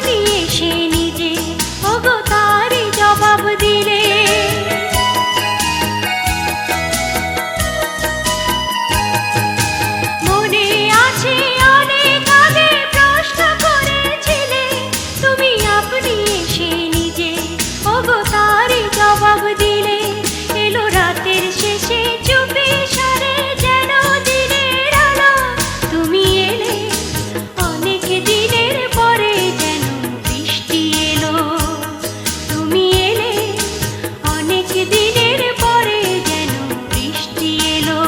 আপনি এসে নিজে ওগো তারই জবাব দিলে। মনে আছে অনেক আগে প্রশ্ন করেছিলে, তুমি আপনি এসে নিজে ওগো তারই জবাব দিলে। এলো রাতের শেষে চুপি সারে যেন দিনের আলো, তুমি এলে অনেক দিনের পরে যেন বৃষ্টি এলো। তুমি এলে অনেক দিনের পরে যেন বৃষ্টি এলো।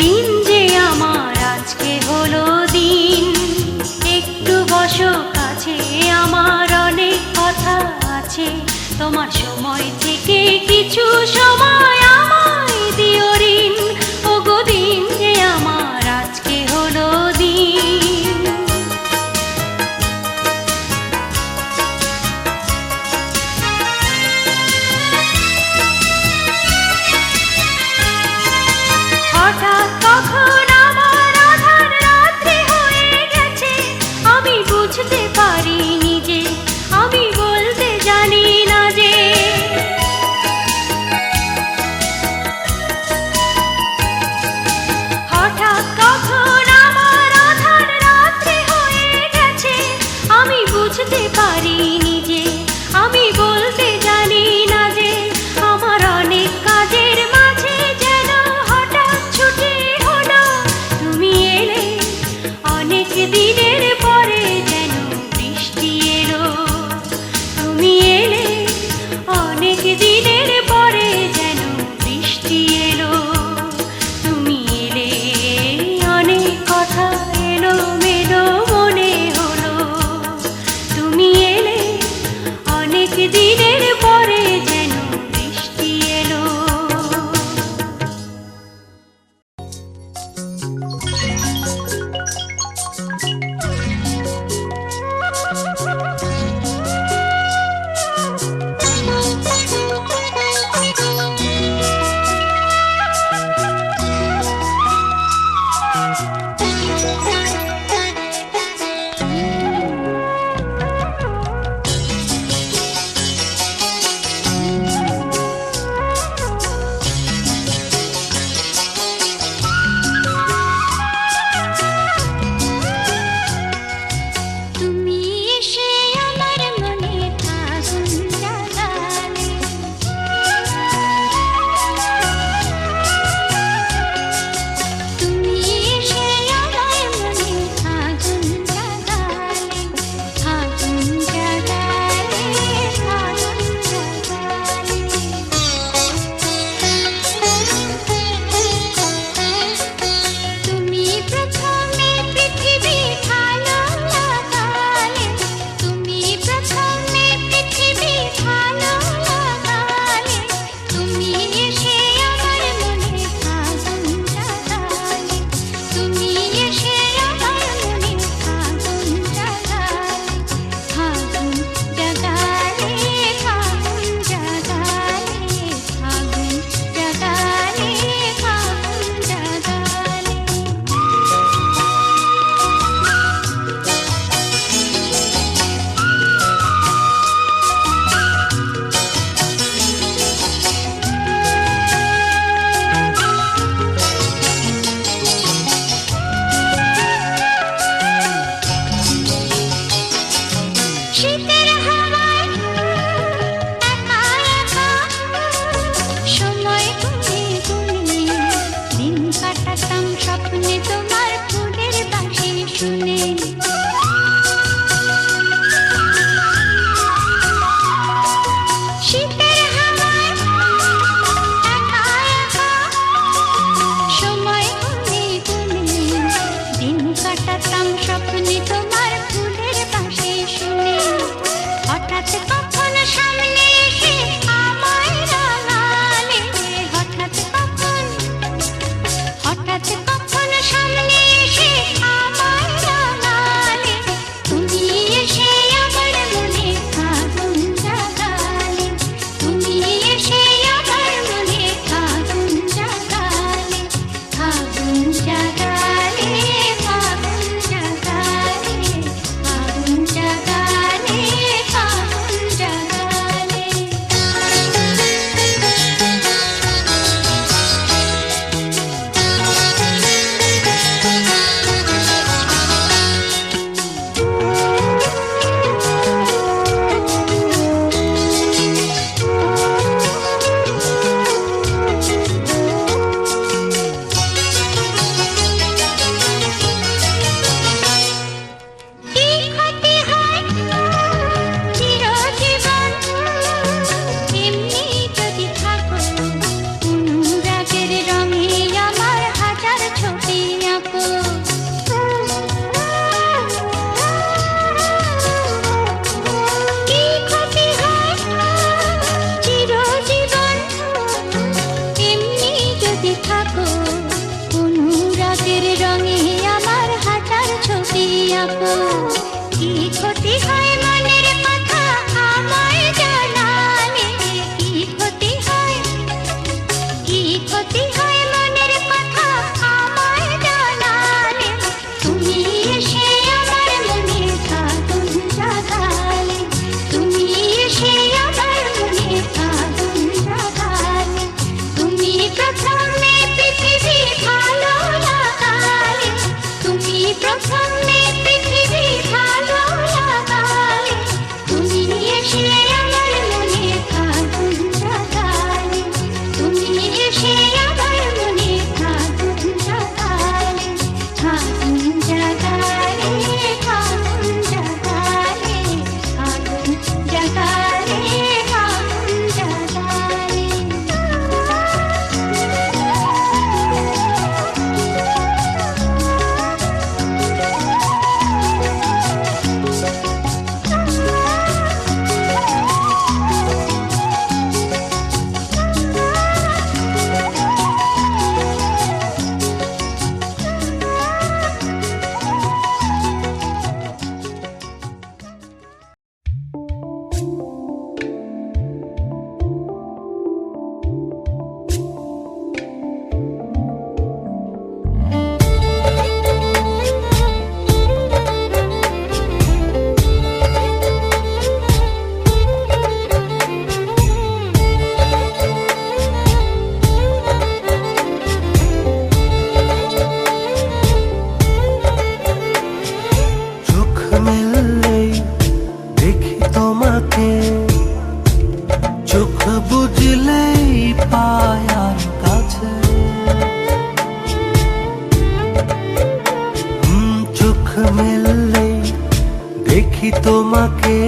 দিন যে আমার আজকে হলো দিন, একটু বসো কাছে, আমার অনেক কথা আছে। তোমার সময় থেকে কিছু সময় আমায় দিও ঋণ, ওগো দিন যে আমার আজকে হলো দিন। হঠাৎ কখন আমার আধার রাত্রি হয়ে গেছে, আমি বুঝতে পারিনি যে, আমি বলতে জানি না যে। হঠাৎ কখন আমার আধার রাত্রি হয়ে গেছে, আমি বুঝতে পারিনি যে, আমি বলতে জানি না যে। আমার অনেক কাজের মাঝে যেন হঠাৎ ছুটি হলো, তুমি এলে অনেক দিনের পরে যেন বৃষ্টি এলো। তুমি এলে অনেক দিনের পরে যেন বৃষ্টি এলো। তুমি এলে অনেক কথা এলো মেলো মনে হলো, তুমি এলে অনেক দিনের পরে যেন বৃষ্টি এলো। তুমি এসে আমার মনে আগুন জ্বালালে, তুমি এসে আমার মনে আগুন জ্বালালে। আপু, কি ক্ষতি হয় মনের কথা আমায় জানালে, কি ক্ষতি হয়, কি ক্ষতি হয় মনের কথা আমায় জানালে, তুমি এসে আমার মনে আগুন জাগালে, তুমি এসে আমার মনে আগুন জাগালে, তুমি প্রথমে পৃথিবী ভালো লাগালে, তুমি প্রথমে পৃথিবী ভালো লাগালে, তুমি এসে আমার মনে আগুন জাগালে, তুমি এসে আমার মনে আগুন জাগালে, আগুন জাগালে, আগুন জাগালে, আগুন জাগালে, আগুন জাগালে। চোখ মেললেই দেখি তোমাকে, চোখ বুঝলেই পাই আর কাছে। চোখ মেললেই দেখি তোমাকে,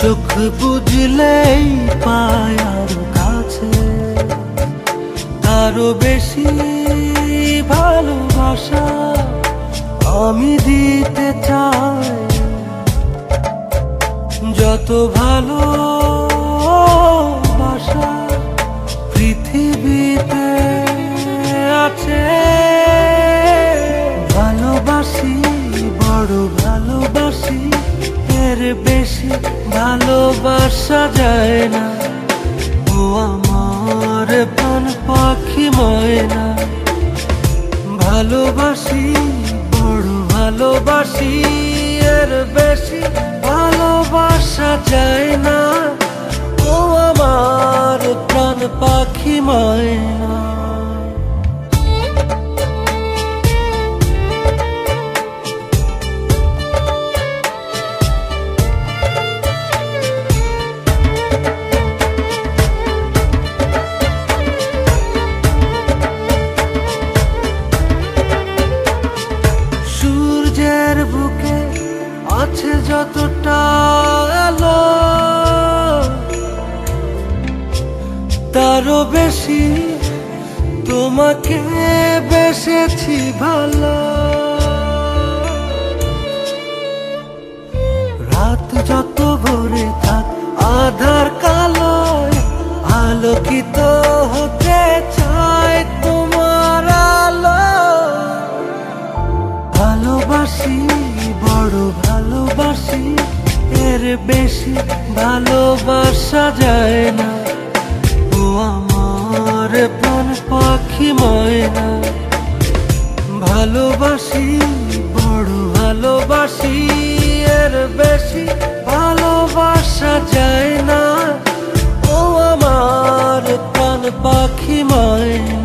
চোখ বুঝলেই পাই আর কাছে। তারও বেশি ভালোবাসা আমি দিতে চাই, যত ভালোবাসা পৃথিবীতে আছে। ভালোবাসি, বড় ভালোবাসি, এর বেশি ভালোবাসা যায় না। ও আমার প্রাণ পাখি ময়না, ভালোবাসি, বড় ভালোবাসি, এর বেশি ভালোবাসা যায় না। ও আমার প্রাণ পাখি ময়না। সূর্যের বুকে আছে যতটা আলো, তারও বেশি তোমাকে বেসেছি ভালো। রাত যত ভরে থাক আধার কালোয়, আলোকিত হতে চায় তোমার আলো। ভালোবাসি, বড় ভালোবাসি, এর বেশি ভালোবাসা যায় না। ও আমার প্রাণ পাখি ময়না, ভালোবাসি, বড় ভালোবাসি, এর বেশি ভালোবাসা যায় না। ও আমার প্রাণ পাখি ময়না।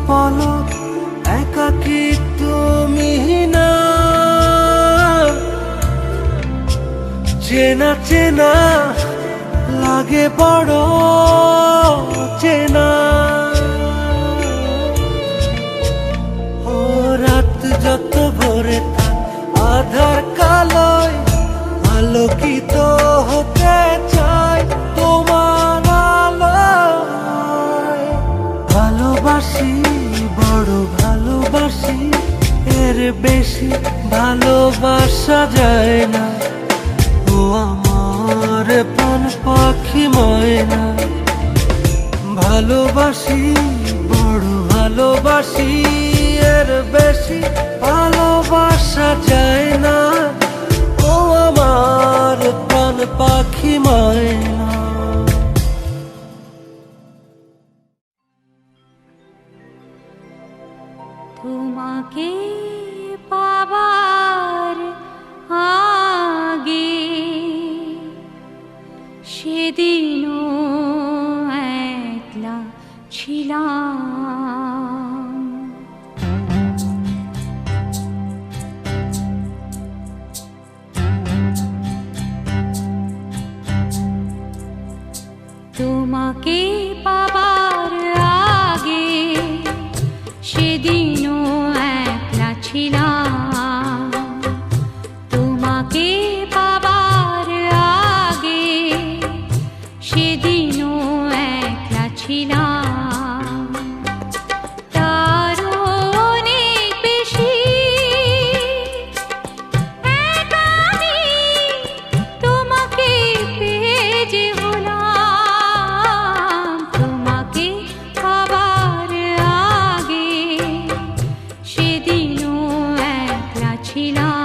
পলক একাকী তুমি না, চেনা চেনা লাগে বড় চেনা। ও রাত যত ভরে থাক আধার বেশি ভালোবাসা যায় না। ও আমার প্রাণ পাখি ময়না, ভালোবাসি বড় ভালোবাসি, এর বেশি ভালোবাসা যায় না। ও আমার প্রাণ পাখি ময়না। তোমাকে পাবার আগে সেদিনও একলা ছিলাম। তোমাকে পাবার আগে সেদিনও একলা ছিলাম। তোমাকে পাবার আগে সেদিনও একলা ছিলাম। তারও অনেক বেশি একা আমি তোমাকে পেয়ে যে হলাম। তোমাকে পাবার আগে সেদিনও একলা ছিলাম।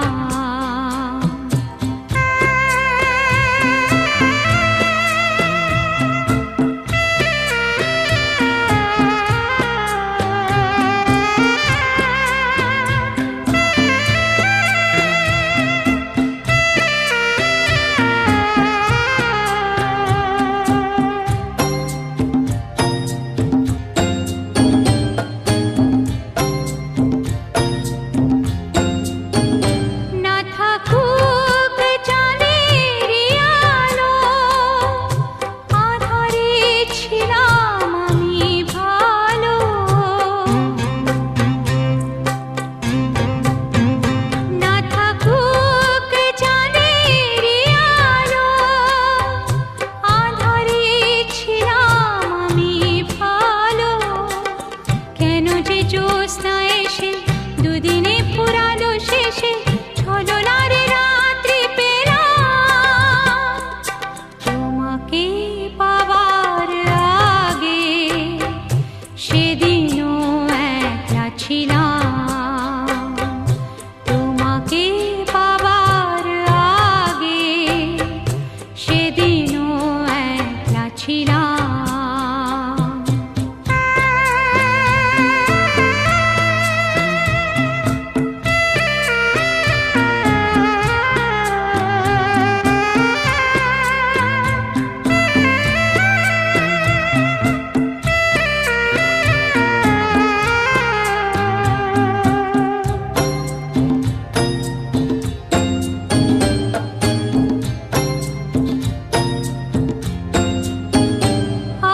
না থাকুক চাঁদের আলো, আঁধারে ছিলাম আমি ভালো। না থাকুক চাঁদের আলো, আঁধারে ছিলাম আমি ভালো। কেন যে জ্যোৎস্না এসে দুদিনে ফুরালো শেষে ছলনার রাত্রি পেলাম। তোমাকে পাবার আগে সেদিনও একলা ছিলাম। তোমাকে পাবার আগে সেদিনও একলা ছিলাম।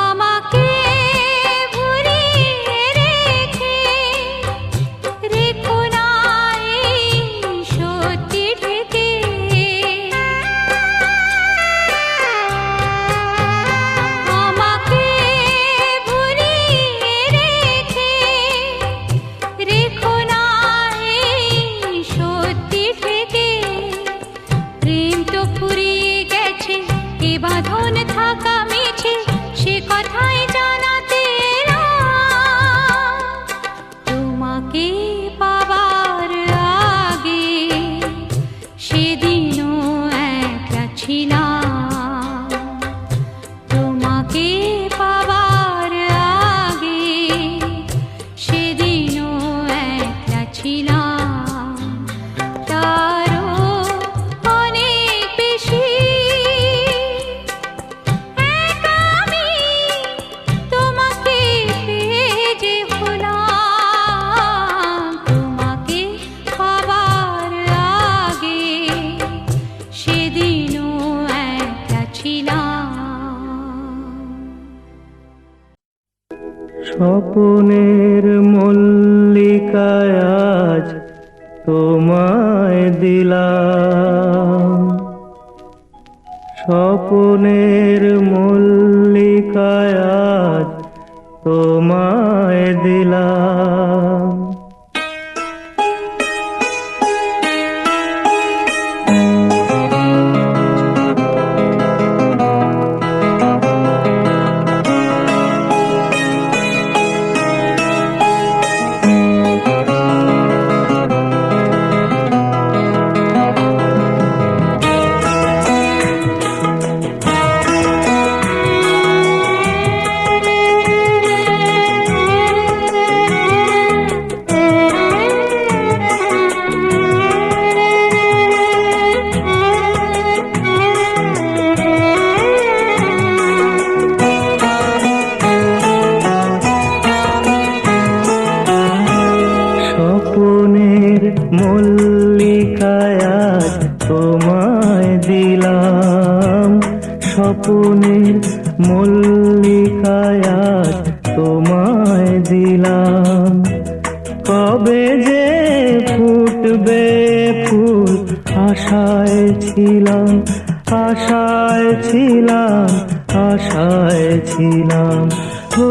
আমাকে ভুলিয়ে রেখে রেখো না এই সত্যি ঢেকে। আমাকে ভুলিয়ে রেখে রেখো না এই সত্যি ঢেকে। প্রেম তো ফুরিয়ে গেছে, এ বাঁধন থাকা মিছে, সে কথাই জানাতে এলাম। তোমাকে পাবার আগে সেদিনও একলা ছিলাম। তোমাকে পাবার আগে সেদিনও একলা ছিলাম। তারও অনেক বেশি একা আমি তোমাকে পেয়ে যে হলাম। তোমাকে পাবার আগে সেদিনও একলা ছিলাম। স্বপনের মল্লিকায় আজ তোমায় দিলাম। স্বপনের মল্লিকায় আজ তোমায় দিলাম। তোমায় দিলাম, স্বপনের মল্লিকায় আজ তোমায় দিলাম। কবে যে ফুটবে ফুল আশায় ছিলাম, আশায় ছিলাম, আশায় ছিলাম। ও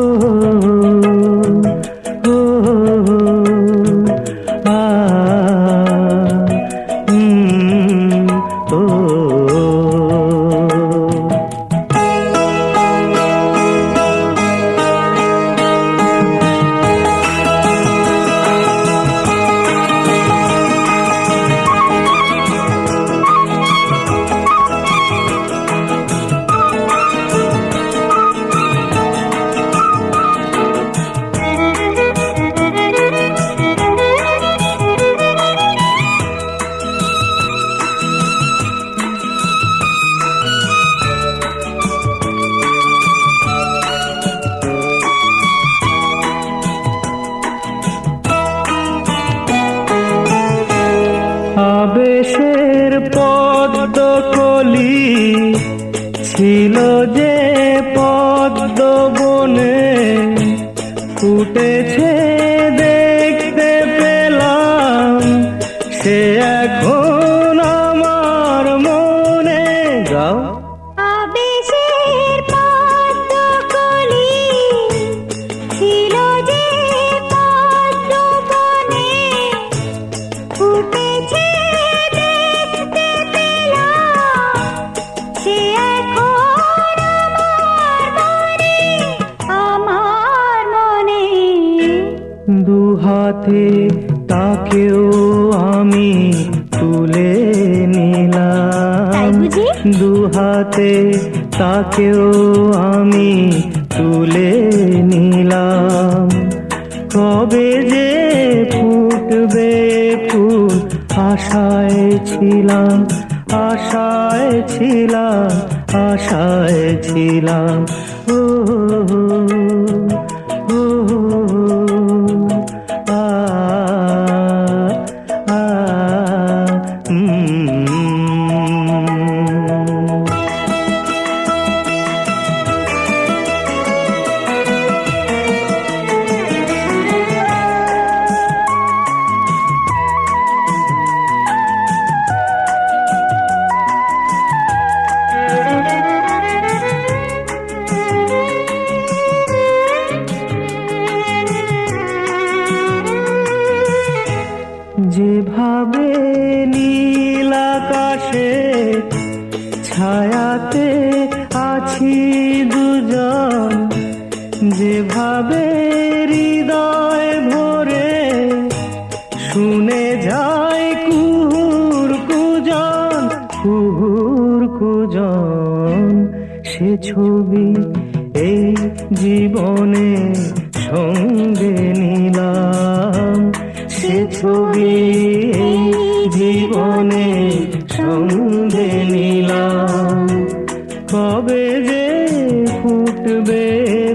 ও আ ও আবেশের পদ্মকলি ছিল যে পদ্ম বনে, ফুটেছে দেখতে পেলাম সে এখন আমার মনে। গাও। আবেশের পদ্মকলি ছিল যে পদ্ম বনে, ফুটেছে দেখতে পেলাম সে এখন আমার মনে, আমার মনে। দুহাতে তাকেও আমি তুলে তাই নিলাম, বুঝি? দুহাতে তাকেও আমি তুলে নিলাম। কবে যে ফুটবে ফুল আশায় ছিলাম, আশায় ছিলাম, আশায় ছিলাম। ও ও আ আ যেভাবে নীল আকাশে ছায়াতে আছি দুজন, যেভাবে হৃদয় ভরে শুনে যায় কুহুর কুজন, কুহুর কুজন। সে ছবি এই জীবনে সঙ্গে নিলাম, সে ছবি এই জীবনে সঙ্গে নিলাম। কবে যে ফুটবে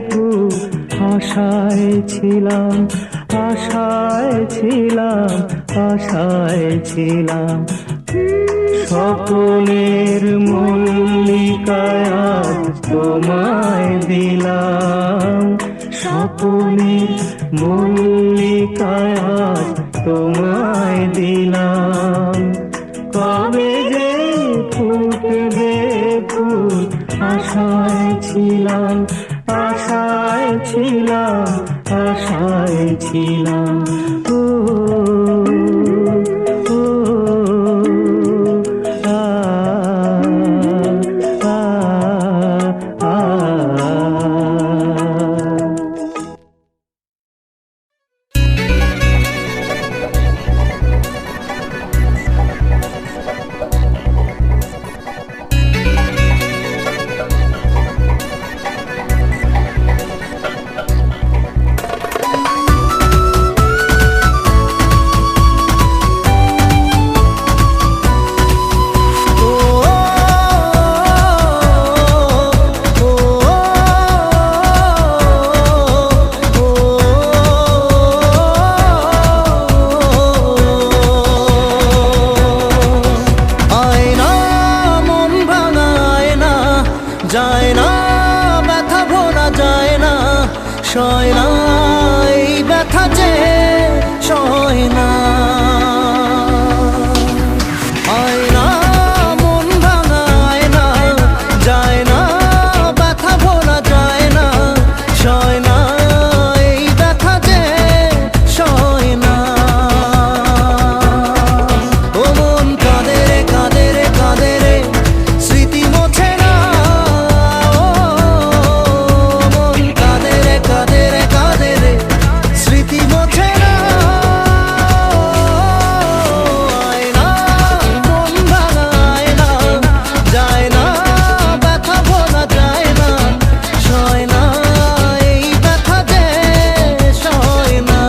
ফুল আশায় ছিলাম, আশায় ছিলাম, আশায় ছিলাম। স্বপনের মল্লিকায় আজ তোমায় দিলাম, স্বপনের মল্লিকায় আজ তোমায় দিলাম। কবে যে ফুটবে ফুল আশায় ছিলাম, আশায় ছিলাম, আশায় ছিলাম। ও ও আ আ আ যায় না, ব্যথা ভোলা যায় না, সয় না এই ব্যথা যে সয় না। আয় না মন ভাঙায় না, যায় না ব্যথা ভোলা যায় না, সয় না এই ব্যথা যে সয় না। ও মন কাঁদে রে কাঁদে রে কাঁদে রে, স্মৃতি মোছে না। ও মন কাঁদে রে কাঁদে রে কাঁদে রে, স্মৃতি মোছে না। আয় না মন ভাঙায় না, যায় না ব্যথা ভোলা যায় না, সয় না এই ব্যথা যে সয় না।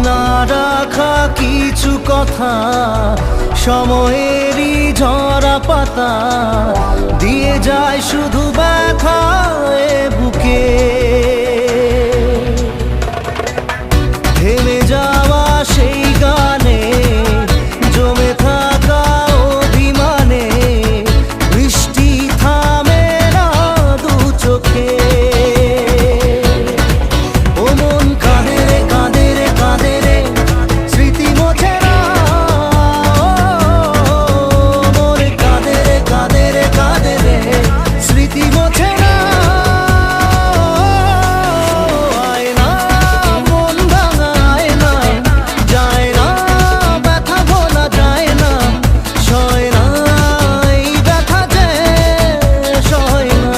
না রাখা কিছু কথা, সময়েরই ঝরা পাতা, দিয়ে যায় শুধু ব্যথা এ বুকে। থেমে যাওয়া সেই গানে, জমে থাকা অভিমানে, বৃষ্টি থামে না দু চোখে। ও মন কাঁদে রে কাঁদে রে কাঁদে রে, স্মৃতি মোছে না। ও মন কাঁদে রে কাঁদে রে কাঁদে রে, স্মৃতি মোছে না। আয় না মন ভাঙায় না, যায় না ব্যথা ভোলা যায় না, সয় না এই ব্যথা যে সয় না।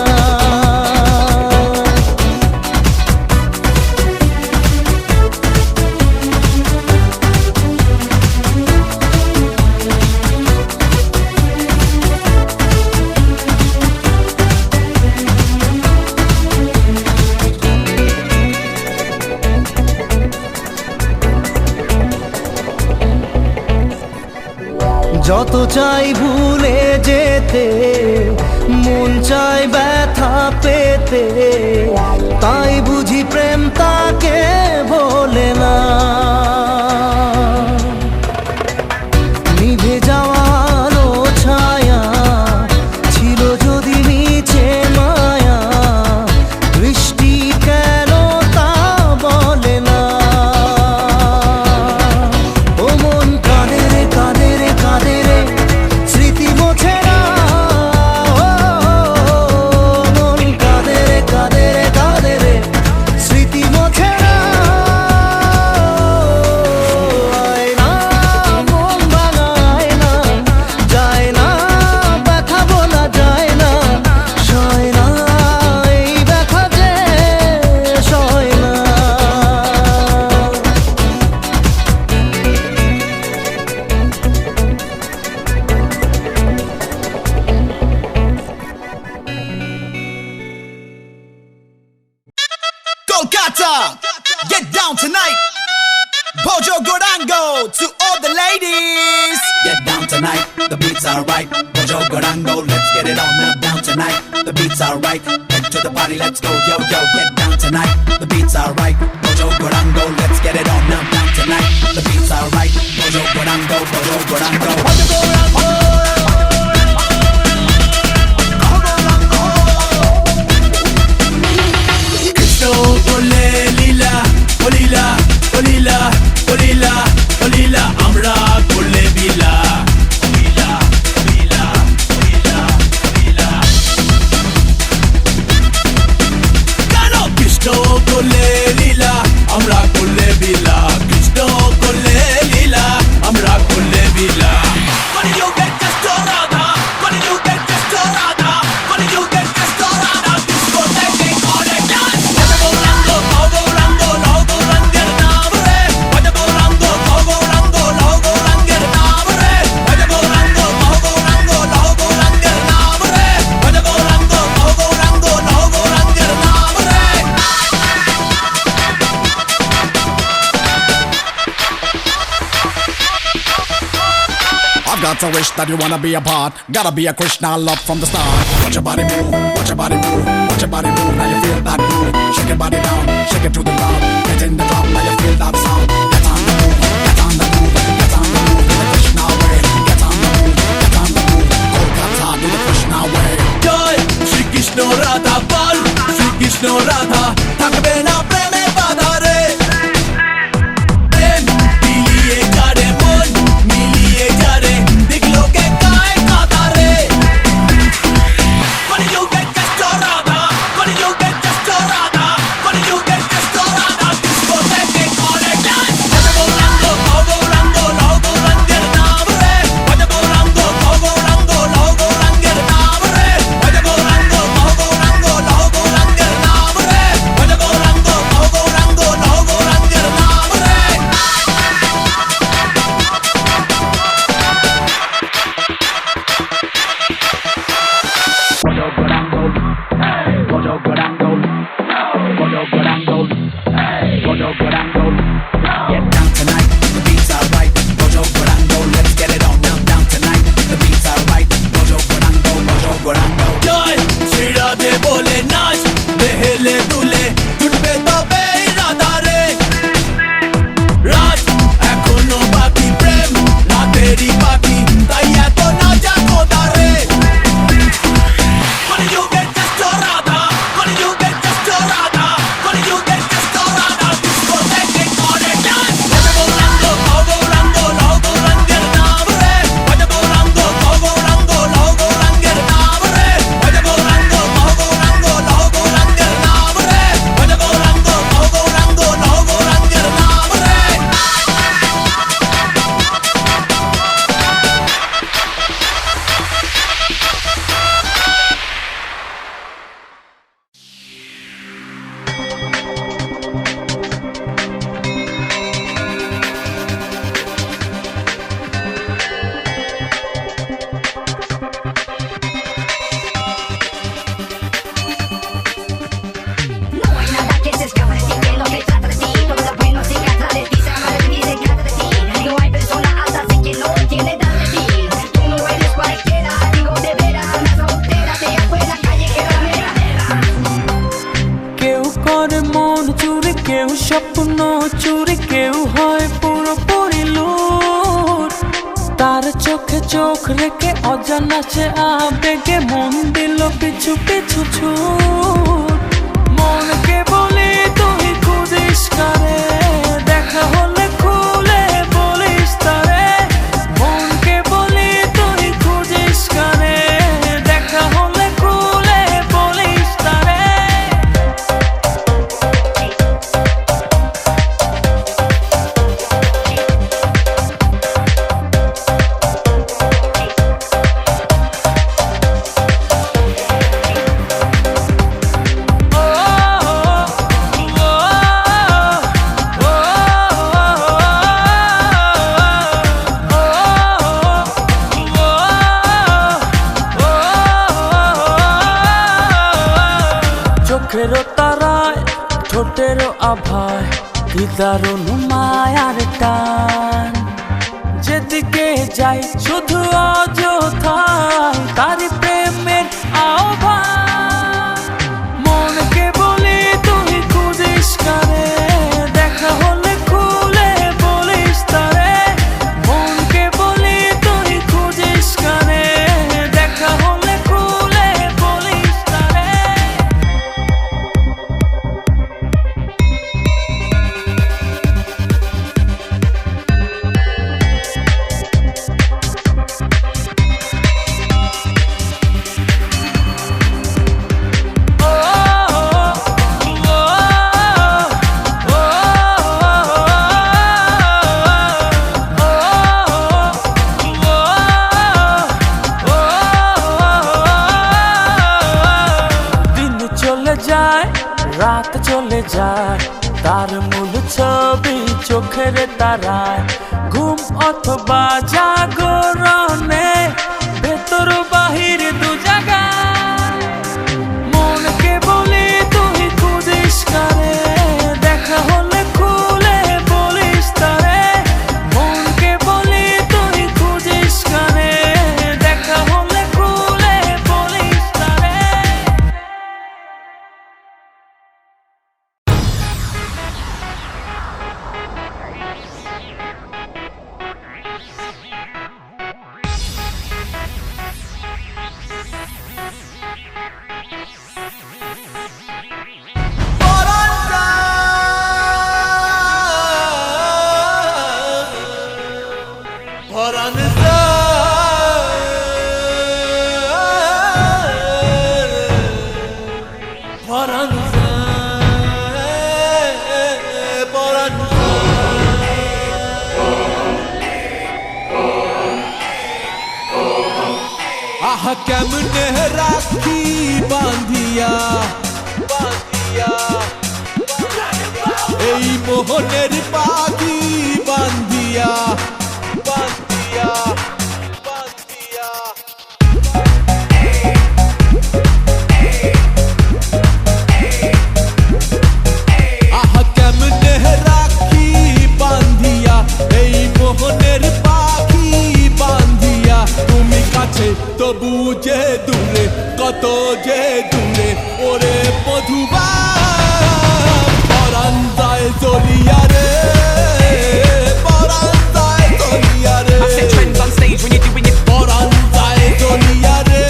যত চাই ভুলে যেতে, মন চাই ব্যথা পেতে, তাই বুঝি প্রেম তাকে বলে না। নিভে যাওয়া আলো ছায়া ছিল যদি নিচে মায়া, বৃষ্টি কেন তা বলে না। ও মন কাঁদে রে কাঁদে রে কাঁদে রে, স্মৃতি মোছে না। ও মন কাঁদে রে কাঁদে রে কাঁদে রে, স্মৃতি মোছে না। আয় না মন ভাঙায় না, যায় না ব্যথা বলা যায় না, সয় না এই ব্যথা যে সয় না। Kolkata, get down tonight. Bojo Gorango to all the ladies. Get down tonight, the beats are right. Bojo Gorango, let's get it on now. Down tonight, the beats are right. Head to the party, let's go, yo yo. Get down tonight, the beats are right. Bojo Gorango, let's get it on now. Down tonight, the beats are right. Bojo Gorango, Bojo Gorango. Bojo Gorango. Cristo, ole lila, olila, olila, olila, olila, amra kole bila. Bila, bila, bila, bila. Kano Cristo kole lila, amra kole bila. Cristo kole lila, amra kole bila. that's a wish that you wanna be a part. Gotta be a Krishna love from the start. Watch your body move, watch your body move, watch your body move. Now you feel that groove. Shake your body down, shake it to the ground. Get in the drum, now you feel that sound. Get on the move, get on the move, get on the move. Do the Krishna way. Get on the move, get on the move. Kolkata, do the Krishna way. Joy, Shri Krishna Radha bol, Shri Krishna Radha. থাকবে না প্রেমে বাধা রে। প্রেম মিলিয়ে যারে মন, মিলিয়ে যারে দিগলোকে গায়ে কাঁদা রে। When you get just a Radha, when you get just a Radha, when you get just a Radha, discoteque con el dance. Vaya volando, volando, volando naam re. Vaya volando, volando, volando naam re. Vaya volando, volando, volando naam re. Vaya volando, volando, volando naam re. Bojo Gurango, Bojo Gurango, Bojo Gurango. Get down tonight, the beats are right. Bojo Gurango, let's get it on down tonight. The beats are right. Bojo Gurango, Bojo Gurango. Joy, Shri Radhe bole naach, behele dule, jutbe tobe Radha re. Raj, ekhono baki prem, radheri baki, tai eto nacha koda re. When you get just a Radha, when you get just a Radha, when you get just a Radha, discoteque con el dance. Vaya volando, volando, volando naam re. Vaya volando, volando, volando naam re. Vaya volando, volando, volando naam re. Vaya volando, volando, volando naam re. No hay nada que se escape de ti, que lo que trata de ti, todo lo bueno se trata de ti, se ama de ti, se encanta de ti. No hay persona alta así que no entiende nada de ti. Tú no eres cualquiera, digo de veras, una soltera te afuera, callejera, mera. কেউ করে মন চুরি, কেউ স্বপ্ন চুরি, কেউ হয় পুরোপুরি লুট। তার চোখে চোখ রেখে অজানা সে আবেগে মন দিল পিছু পিছু ছুট। মনকে বলি তুই খুঁজিস কারে, দেখা হলে খুলে বলিস তারে। মনকে বলি তুই খুঁজিস কারে, দেখা হলে খুলে বলিস তারে। চোখেরও তারায় ঠোঁটেরও আভায় কি দারুণ মায়ার টান। যেদিকে যাই শুধু অযথায় তারি প্রেমের আহ্বান। মনকে বলি তুই খুঁজিস কারে, দেখা হলে খুলে বলিস তারে। মনকে বলি তুই খুঁজিস কারে, দেখা হলে খুলে বলিস তারে। রাত চলে যায়, তার মূল ছবি চোখের তারায়। ঘুম অথবা জাগরণে, ভেতর বাহির দু জায়গায়। মনকে বলি তুই খুঁজিস কারে, দেখা হলে খুলে বলিস তারে। মনকে বলি তুই খুঁজিস কারে, আহা কেমনে রাখি বাঁধিয়া বাঁধিয়া এই মোহনের পাখি বাঁধিয়া বাঁধিয়া বাঁধিয়া আহা কেমনে রাখি বাঁধিয়া এই মোহনের পাখি বাঁধিয়া তুমি কাছে তবু যে দূরে কত যে দূরে ওরে মধুবা পরাণ যায় জ্বলিয়া রে পরাণ যায় জ্বলিয়া রে I set trends on stage when you're doing your পরাণ যায় জ্বলিয়া রে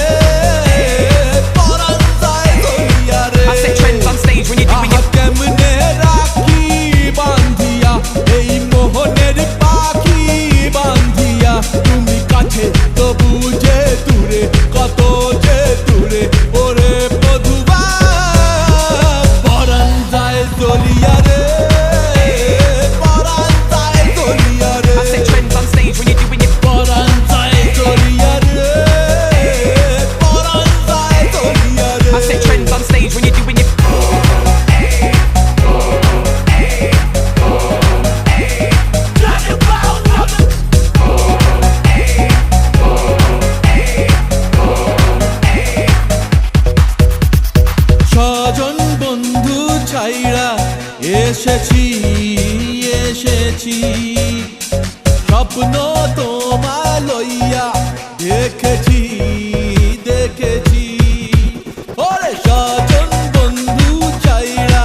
পরাণ যায় জ্বলিয়া রে I set trends on stage when you're doing আহা your কেমনে রাখি বাঁধিয়া এই মোহনের পাখি বাঁধিয়া তুমি কাছে তবু যে দূরে কত যে দূরে ওরে মধুবা পরাণ যায় জ্বলিয়া রে পরাণ যায় জ্বলিয়া রে I set trends on stage when you're doing your পরাণ যায় জ্বলিয়া রে পরাণ যায় জ্বলিয়া রে I set trends on stage when you're doing your স্বজন বন্ধু ছাইরা এসেছি এসেছি স্বপ্ন তোমায় লইয়া দেখেছি দেখেছি ওরে স্বজন বন্ধু ছাইরা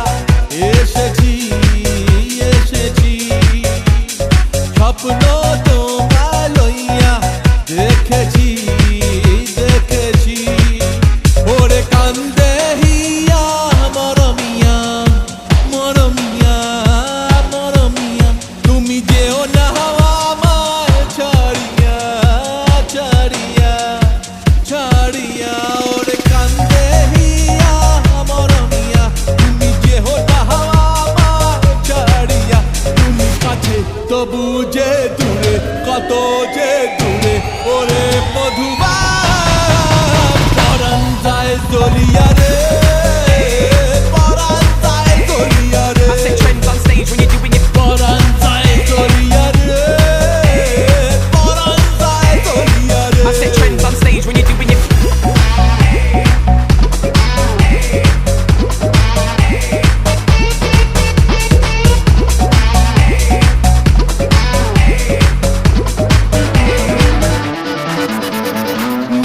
এসেছি এসেছি স্বপ্ন তোমায় লইয়া দেখেছি দেখেছি ওরে কান্দে হিয়া মরমিয়া মরমিয়া মরমিয়া তুমি যেও না আমায় ছাড়িয়া ছাড়িয়া ছাড়িয়া ওরে কান্দে হিয়া মরমিয়া তুমি যেও না আমায় ছাড়িয়া তুমি কাছে তবু যে দূরে কত যে দূরে ওরে মধুবা পরাণ যায় জ্বলিয়া রে পরাণ যায় জ্বলিয়া রে I set trends on stage when you're doing your পরাণ যায় জ্বলিয়া রে পরাণ যায় জ্বলিয়া রে I set trends on stage when you're doing your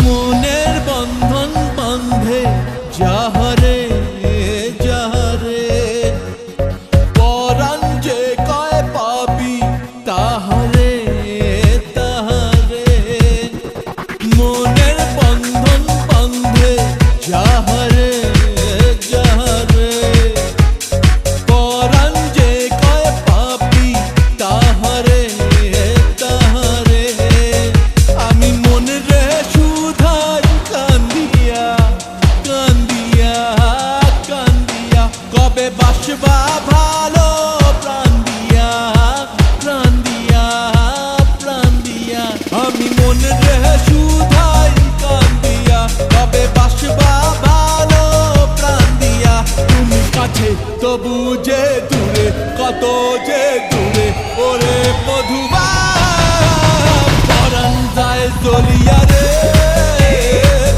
মনের বন্ধন বন্ধে যাহারে যাহারে পরাণ যে কয় পাবি তাহারে তাহারে মনের বন্ধন বন্ধে যাহারে যাহারে পরাণ যে কয় পাবি তাহারে তাহারে আমি মনে রে সুধাই কান্দিয়া কান্দিয়া কান্দিয়া কবে বাসবা ভালো প্রাণ দিয়া প্রাণ দিয়া প্রাণ দিয়া আমি মনে রে সুধাই কান্দিয়া কবে বাসবা ভালো প্রাণ দিয়া তুমি কাছে তবু যে দূরে কত যে দূরে ওরে মধুবা পরাণ যায় জ্বলিয়া রে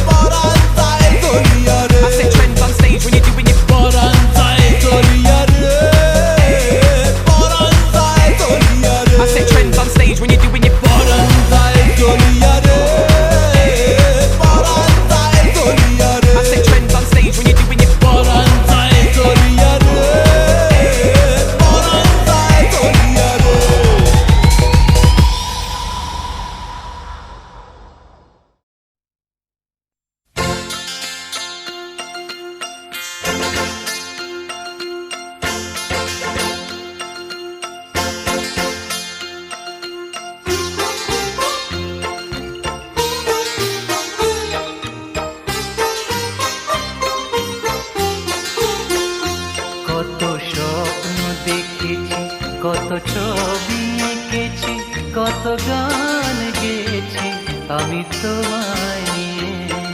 পরাণ যায় জ্বলিয়া রে I set trends on stage when you're doing your পরাণ যায় জ্বলিয়া রে পরাণ যায় জ্বলিয়া রে I set trends on stage when you're doing your পরাণ যায় জ্বলিয়া রে পরাণ যায় জ্বলিয়া রে I set trends on stage when you're doing your পরাণ যায় জ্বলিয়া রে পরাণ যায় জ্বলিয়া রে কত ছবি এঁকেছি, কত গান গেয়েছি আমি তোমায় নিয়ে।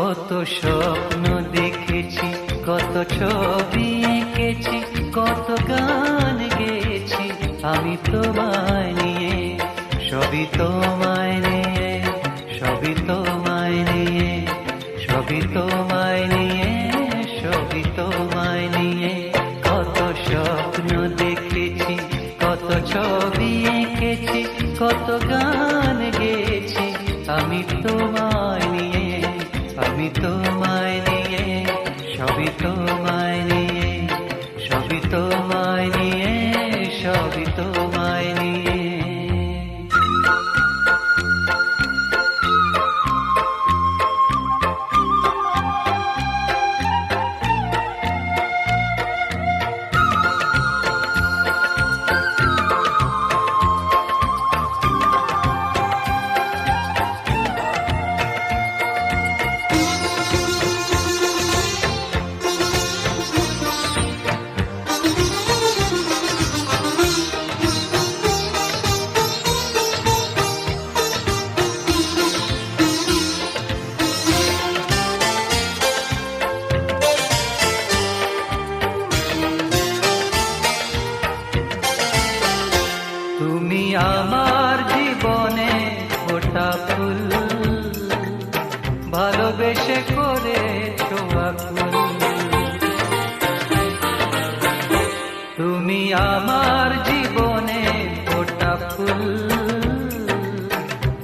কত স্বপ্ন দেখেছি, কত ছবি এঁকেছি, কত গান গেয়েছি আমি তোমায় নিয়ে, সবই তোমায় নিয়ে, সবই তোমায় নিয়ে, সবই তোমায় নিয়ে, সবই তোমায় নিয়ে। কত স্বপ্ন দেখেছি, কত ছবি এঁকেছি, কত গান গেয়েছি আমি তোমায় নিয়ে, আমি তোমায় নিয়ে, সবই তোমায় নিয়ে, সবই তোমায় নিয়ে, সবই তোমায় নিয়ে। তুমি আমার জীবনে ফোটা ফুল, ভালোবেসে করে আকুল। তুমি আমার জীবনে ফোটা ফুল,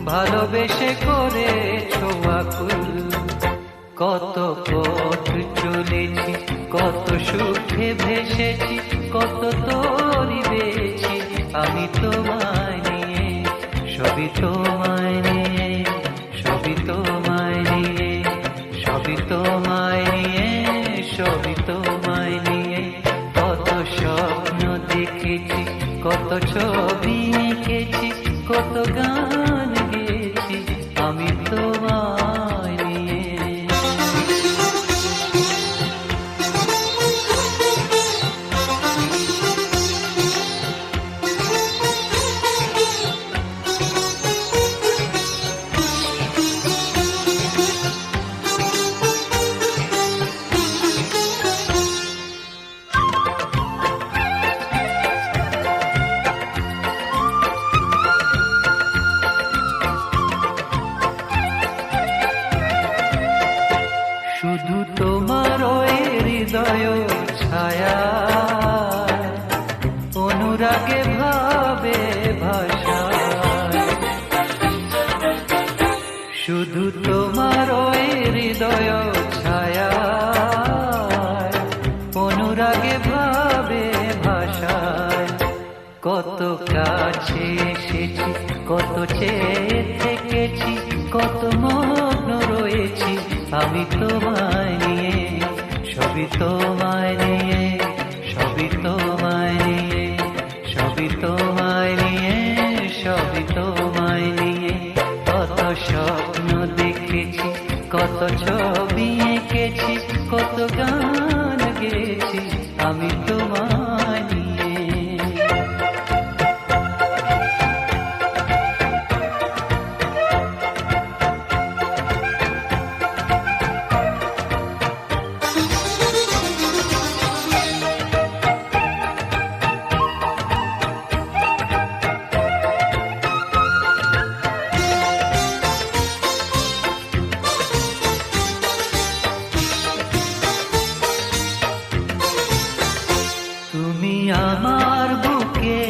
ভালোবেসে করে আকুল। কত পথ চলেছি, কত সুখে ভেসেছি, কত তরি বেছি আমি তোমায় নিয়ে, সবই তোমায় নিয়ে, সবই তোমায় নিয়ে, সবই তোমায় নিয়ে, সবই তোমায় নিয়ে। কত স্বপ্ন দেখেছি, কত ছবি এঁকেছি, কত গান গেয়েছি আমি তোমায় নিয়ে। শুধু তোমার ওই হৃদয় ছায়া, অনুরাগে ভাবে ভাষা। শুধু তোমার ওই হৃদয় ছায়া, অনুরাগে ভাবে ভাষায়। কত কাছে এসেছি, কত চেয়ে থেকেছি, কত মগ্ন রয়েছি আমি তোমায় নিয়ে, সবই তোমায় নিয়ে, সবই তোমায় নিয়ে, সবই তোমায় নিয়ে, সবই তোমায় নিয়ে। কত স্বপ্ন দেখেছি, কত ছবি এঁকেছি, কত গান গেয়েছি আমি তোমায় নিয়ে। তুমি আমার বুকে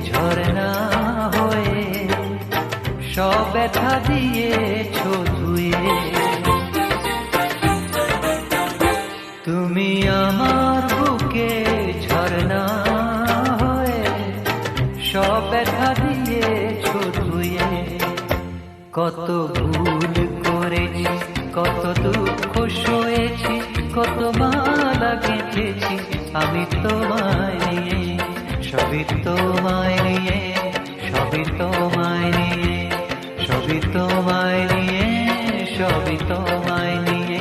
ঝরনা হয়ে সব ব্যথা দিয়েছো ধুয়ে। তুমি আমার বুকে ঝরনা হয়ে সব ব্যথা দিয়েছো ধুয়ে। কত ভুল করেছি, কত দুঃখ সয়েছি, কত মালা গেঁথেছি আমি তোমায় নিয়ে, সবই তোমায় নিয়ে, সবই তোমায় নিয়ে, সবই তোমায় নিয়ে, সবই তোমায় নিয়ে।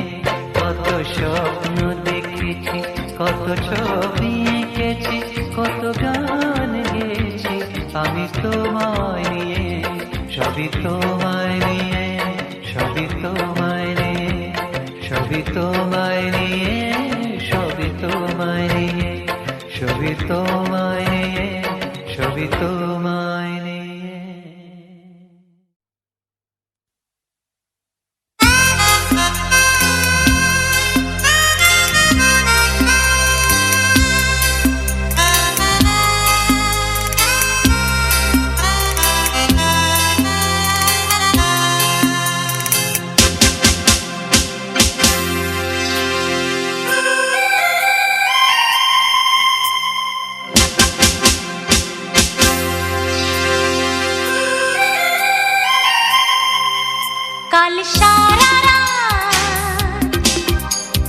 কত স্বপ্ন দেখেছি, কত ছবি এঁকেছি, কত গান গেয়েছি আমি তোমায় নিয়ে, সবই তোমায় নিয়ে, সবই তোমায় নিয়ে, তোমায় নিয়ে, সবই তোমায় নিয়ে, সবই তোমায় নিয়ে, সবই তোমায় নিয়ে। কাল সারা রাত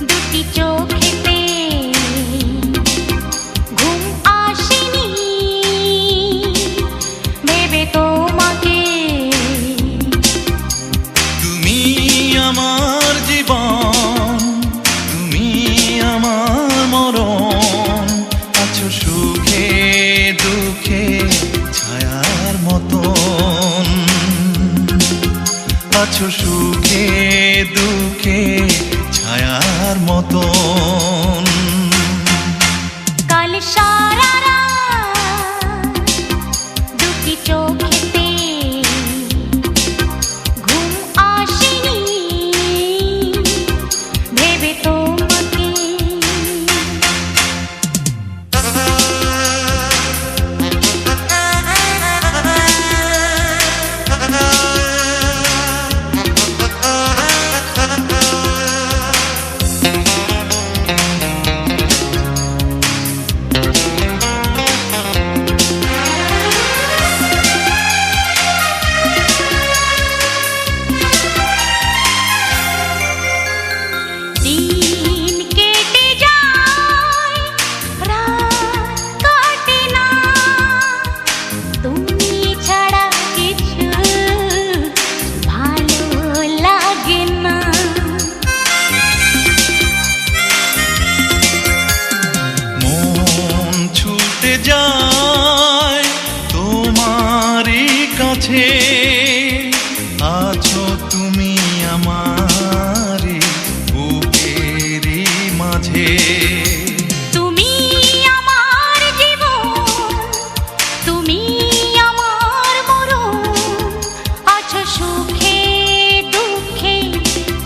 দুটি চোখেতে ঘুম আসেনি ভেবে তোমাকে। তুমি আমার জীবন, তুমি আমার মরণ, আছো সুখে দুঃখে ছায়ার মতন, আছো সুখে দুঃখে ছায়ার মতন। কাল সারা রাত দুটি চোখেতে ঘুম আসেনি ভেবে তোমাকে। দিন কেটে যায়, রাত কাটে না, তুমি ছাড়া কিছু ভালো লাগে না। মন ছুটে যায় তোমারই কাছে, আছো তুমি আমারই বুকেরই মাঝে। তুমি আমার জীবন, তুমি আমার মরণ, আছো সুখে দুঃখে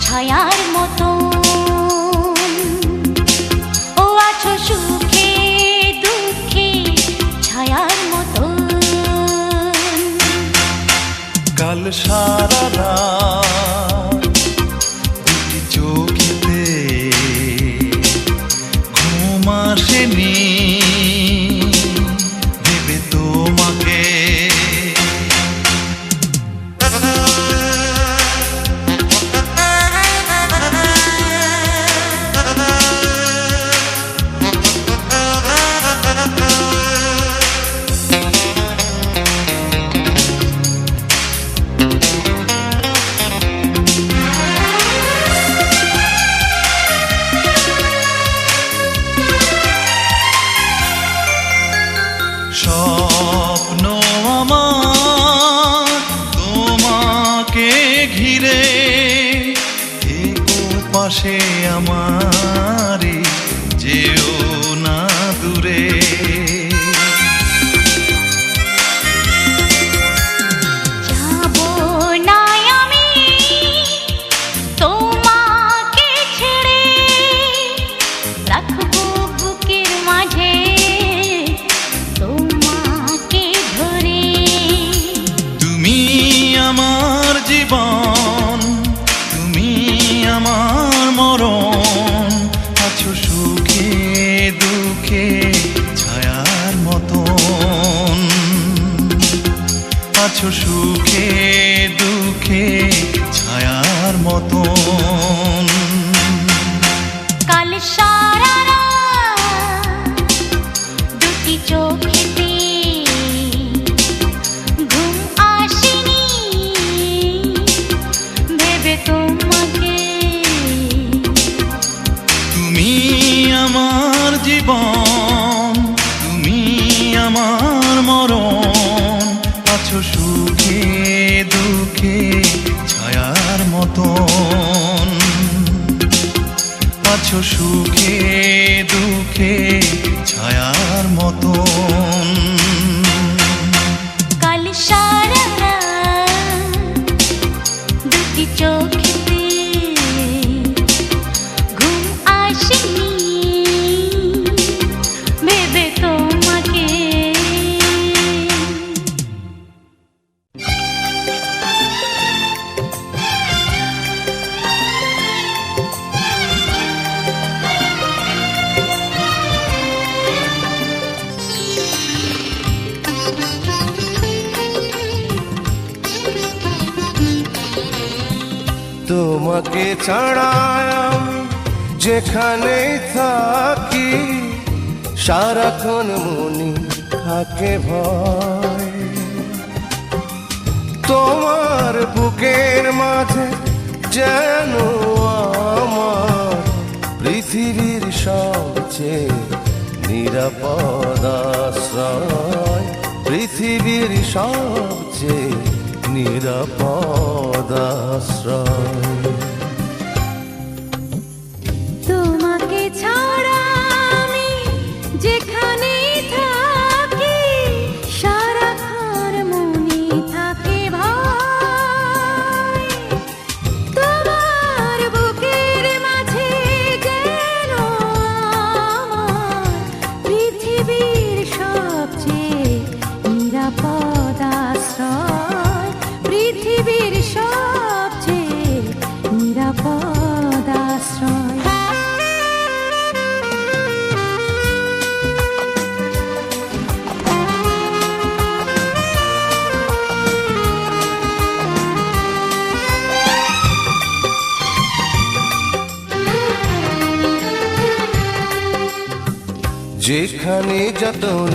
ছায়ার মতন। ও আছো সুখে দুঃখে ছায়ার মতন। কাল সারা রাত দুটি চোখেতে ঘুম আসেনি ভেবে তোমাকে। স্বপ্ন আমার তোমাকে ঘিরে, থেকো পাশে আমারই, যেও না দূরে। যাবো না আমি তোমাকে ছেড়ে, রাখবো বুকের মাঝে তোমাকে ধরে। তুমি আমার জীবন, তুমি আমার মরণ, আছো সুখে দুঃখে ছায়ার মতন, আছো সুখে দুঃখে ছায়ার মতন। কাল সারা রাত দুটি চোখেতে ঘুম আসেনি ভেবে তোমাকে। তুমি আমার জীবন, তুমি আমার মরণ, আছো সুখে দুঃখে ছায়ার মতন, আছো সুখে দুঃখে ছায়ার মতন। কাল সারা রাত দুটি চোখে ঘুম আসেনি ভেবে তোমাকে। তোমাকে ছাড়া আমি যেখানেই থাকি সারাক্ষণ মনে থাকে ভয়। তোমার বুকের মাঝে যেন আমার পৃথিবীর সবচেয়ে নিরাপদ আশ্রয়, পৃথিবীর সবচেয়ে নিরাপদ আশ্রয়। তোমাকে ছাড়া আমি যেখানেই থাকি সারাক্ষণ মনে থাকে ভয়। তোমার বুকের মাঝে যেন আমার পৃথিবীর সবচেয়ে নিরাপদ আশ্রয়, পৃথিবীর সবচেয়ে নিরাপদ আশ্রয়। যেখানে যতন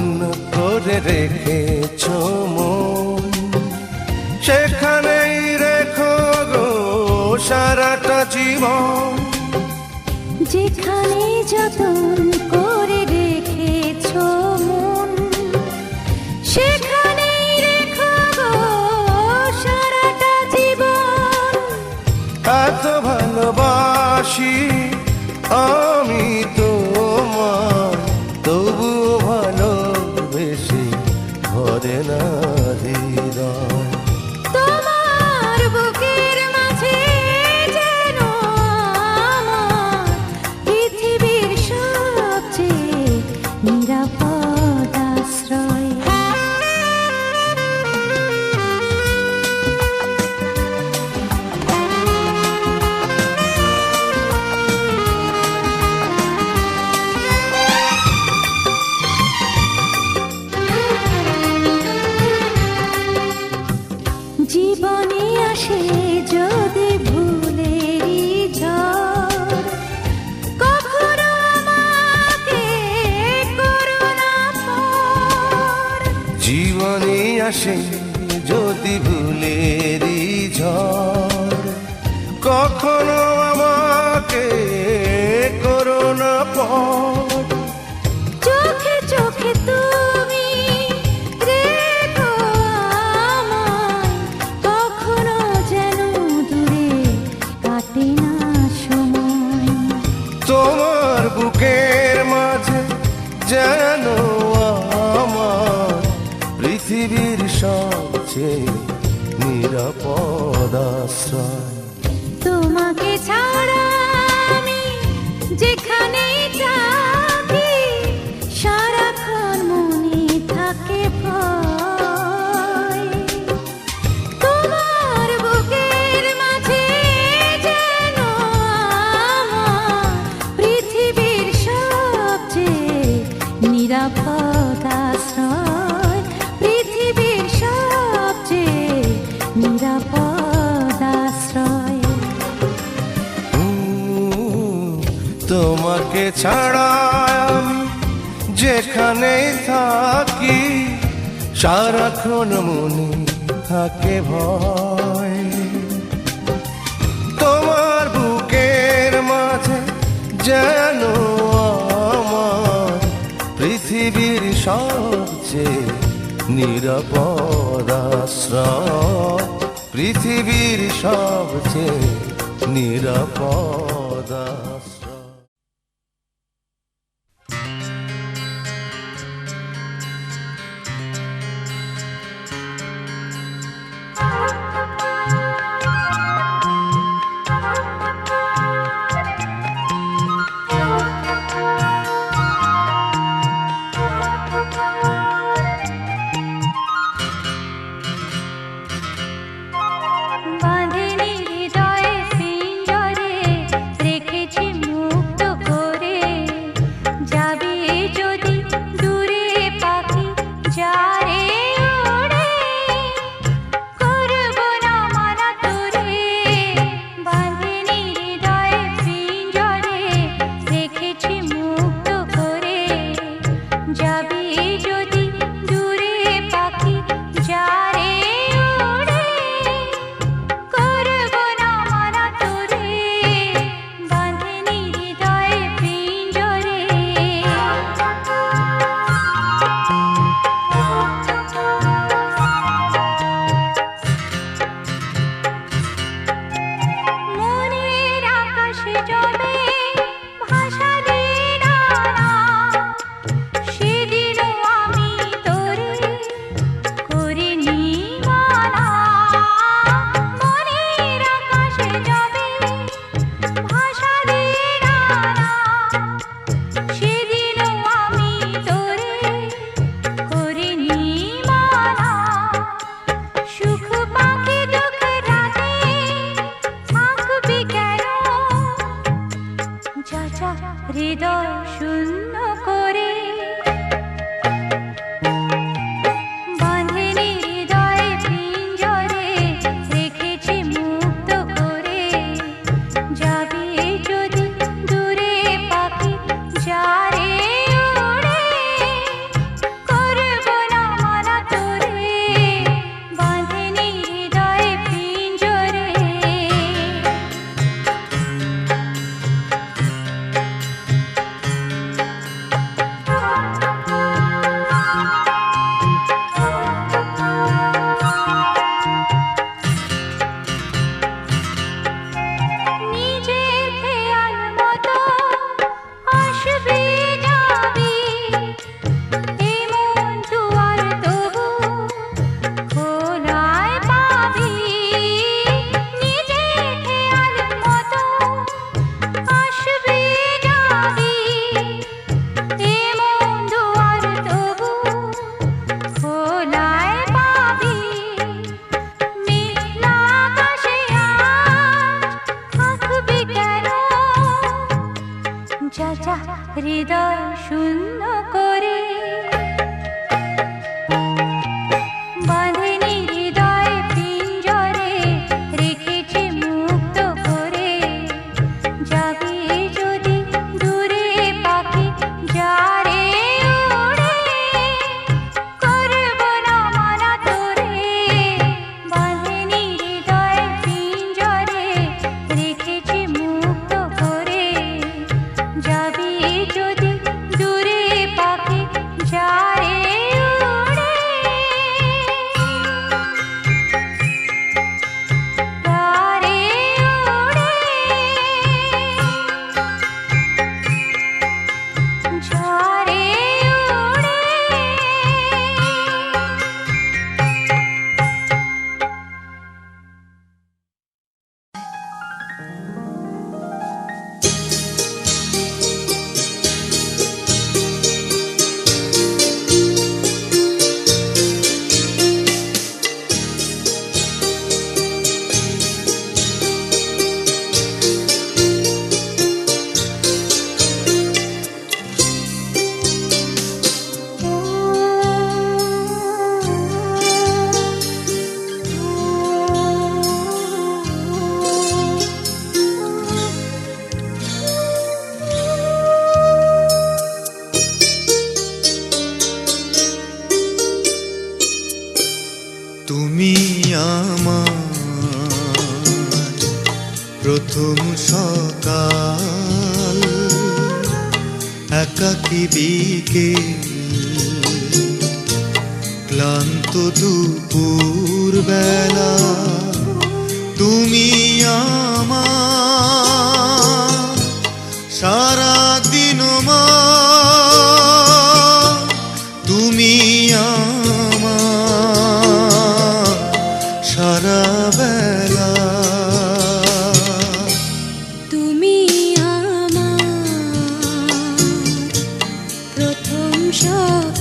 করে রেখেছ মন সেখানেই রেখো গো সারাটা জীবন। যেখানে যতন করে রেখেছ মন সেখানেই রেখো গো সারাটা জীবন। এত ভালোবাসি আমি তোমায়, তবুও ভালোবেসে ভরে না হৃদয়। তোমার বুকের মাঝে যেন আমার পৃথিবীর সবচেয়ে নিরাপদ আশ্রয়। জীবনে আসে যদি ভুলেরই ঝড় কখনো আমাকে করো না পর। জীবনে আসে যদি ভুলেরই ঝড় কখনো আমাকে করো না পর। চোখে চোখে তুমি রেখো আমায়, কখনো যেন দূরে কাটে না সময়। তোমার বুকের মাঝে যেন আমার পৃথিবীর সবচেয়ে নিরাপদ আশ্রয়। তোমাকে ছাড়া আমি যেখানেই থাকি সারাক্ষণ মনে থাকে ভয়। তোমার বুকের মাঝে যেন আমার পৃথিবীর সবচেয়ে নিরাপদ আশ্রয়, পৃথিবীর সবচেয়ে নিরাপদ আশ্রয়। তোমাকে ছাড়া আমি যেখানেই থাকি সারাক্ষণ মনে থাকে ভয়। তোমার বুকের মাঝে যেন আমার পৃথিবীর সবচেয়ে নিরাপদ আশ্রয়, পৃথিবীর সবচেয়ে নিরাপদ আশ্রয়। চাচা হৃদয় শূন্য করে বাঁধেনি হৃদয়ে পিঞ্জরে রেখেছি মুক্ত করে যাবি যদি দূরে পাখি যারে উড়ে করব না মানা তোরে বাঁধেনি হৃদয়ে পিঞ্জরে নিজের খেয়াল মতো আসবি যাবি এমন দুয়ার তবু খোলায় পাবি নিজের খেয়াল মতো আসবি যাবি এমন দুয়ার তবু খোলায় পাবি মেঘলা আকাশে আজ থাকবি কেন চাচা হৃদয় শূন্য করে বাঁধেনি হৃদয় পিঞ্জরে রেখেছি মুক্ত করে যাবি যদি দূরে পাখি যারে উড়ে করব না মানা তোরে বাঁধেনি হৃদয় পিঞ্জরে রেখেছি মুক্ত করে যাবি যদি দূরে পাখি যারে উড়ে যারে উড়ে যারে উড়ে তুমি আমার প্রথম সকাল একাকী বিকেল ক্লান্ত দুপুর বেলা তুমি আমার সারা দিন তুমি আমার সারা বেলা তুমি আমার প্রথম সকাল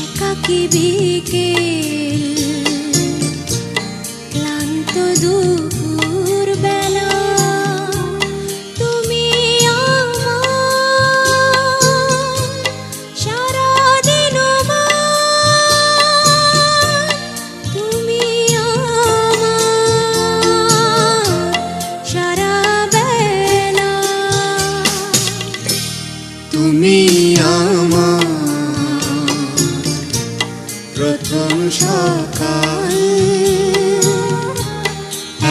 একাকী বিকেল ক্লান্ত দুপুর বেলা তুমি আমার সারা দিন তুমি আমার সারা বেলা তুমি আমার প্রথম সকাল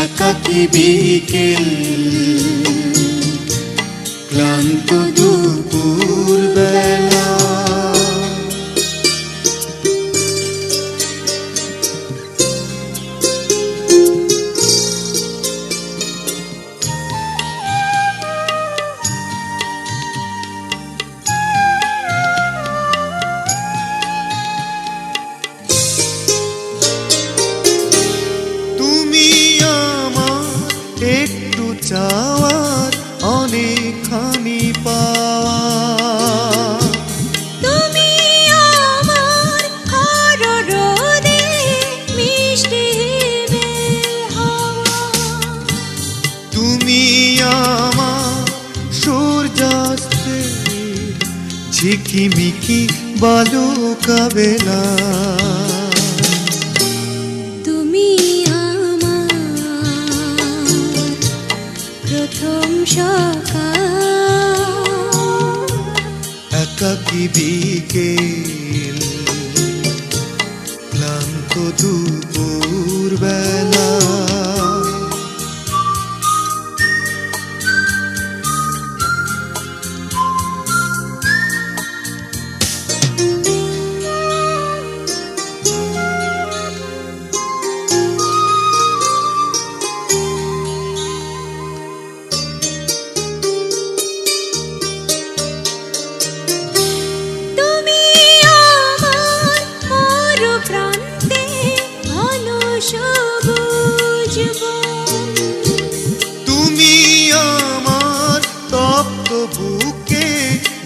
একাকী বিকেল ক্লান্ত দুপুর বেলা তুমি আমার একটু চাওয়ার অনেকখানি পাওয়া তুমি আমার খর রোদে মিষ্টি বেল হাওয়া তুমি আমার সূর্যাস্তে ঝিকিমিকি বালুকা বেলা, তুমি আমার প্রথম সকাল, একাকী বিকেল, ক্লান্ত দুপুর বেলা। তুমি আমার মরু প্রান্তে ঘন সবুজ বন, তুমি আমার তপ্ত বুকে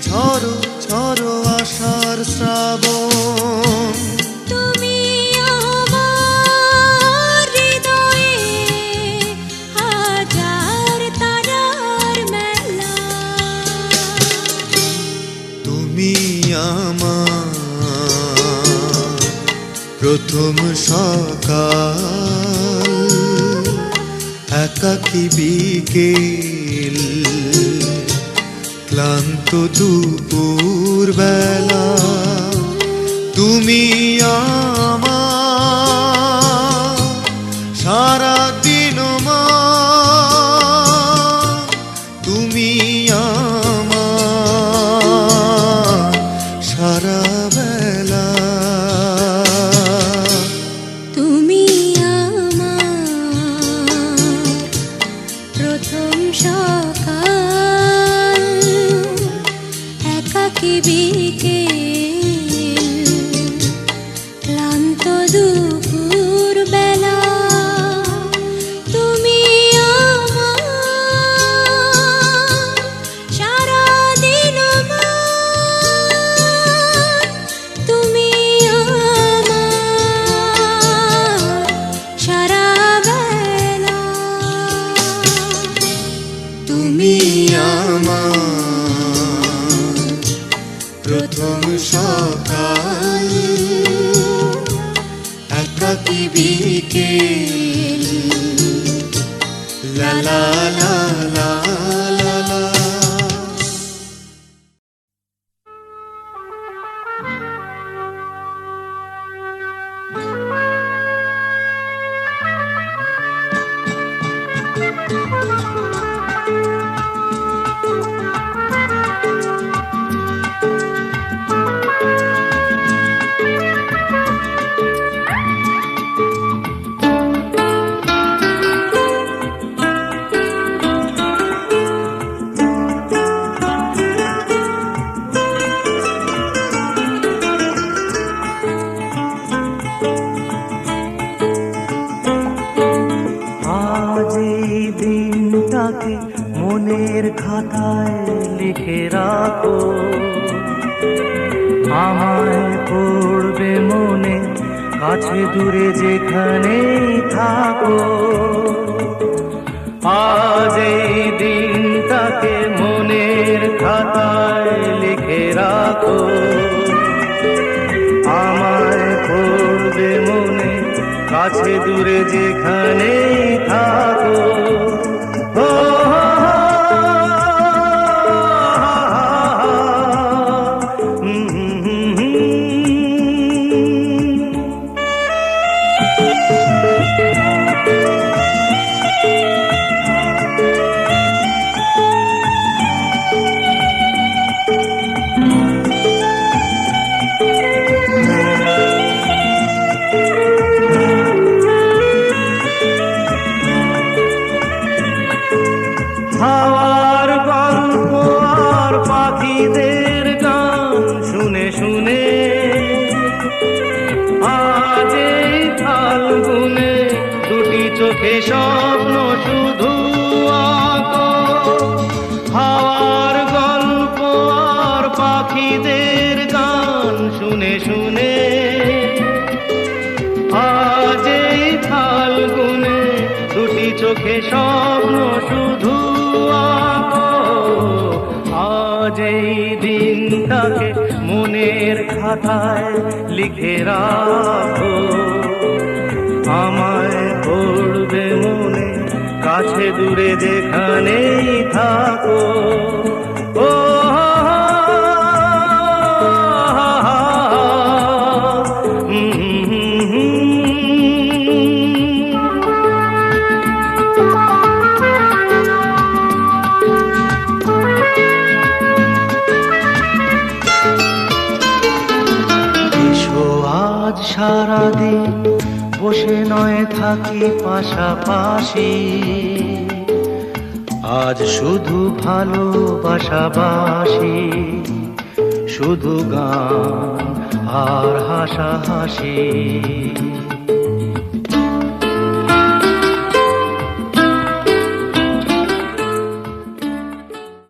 ঝড়ো ঝড়ো আশার শ্রাবণ, তুমি আমার হৃদয়ে হাজার তারার মেলা, তুমি আমার প্রথম সকাল, একাকী বিকেল, ক্লান্ত দুপুর বেলা। তুমি আমার সারা দিন মা, তুমি আমার সারা বেলা, তুমি আমার প্রথম সকাল, একাকী বিকেল, ক্লান্ত দুপুর বেলা। তুমি আমার সারা দিন মা, তুমি আমার সারা বেলা, তুমি আমার প্রথম সকাল, একাকী বিকেল, লা লা লা লা লা লা। আজ এই দিনটাকে মনের খাতায় লিখে রাখো, আমায় পড়বে মনে, কাছে দূরে যেখানেই থাকো। আজ এই দিনটাকে মনের খাতায় লিখে রাখো, আমায় পড়বে মনে, কাছে দূরে যেখানেই থাকো। ও হাওয়ার গল্প আর পাখিদের গান শুনে শুনে, আজ এই ফাল্গুনে দুটি চোখে স্বপ্ন শুধু আঁকো। হাওয়ার গল্প আর পাখিদের গান শুনে শুনে, আজ এই ফাল্গুনে দুটি চোখে স্বপ্ন শুধু দিনটাকে মনের খাতায় লিখে রাখো, আমায় পড়বে মনে, কাছে দূরে যেখানেই থাকো। ও এসো আজ সারাদিন বসে নয় থাকি পাশাপাশি, আজ শুধু ভালোবাসাবাসি, শুধু গান আর হাসাহাসি।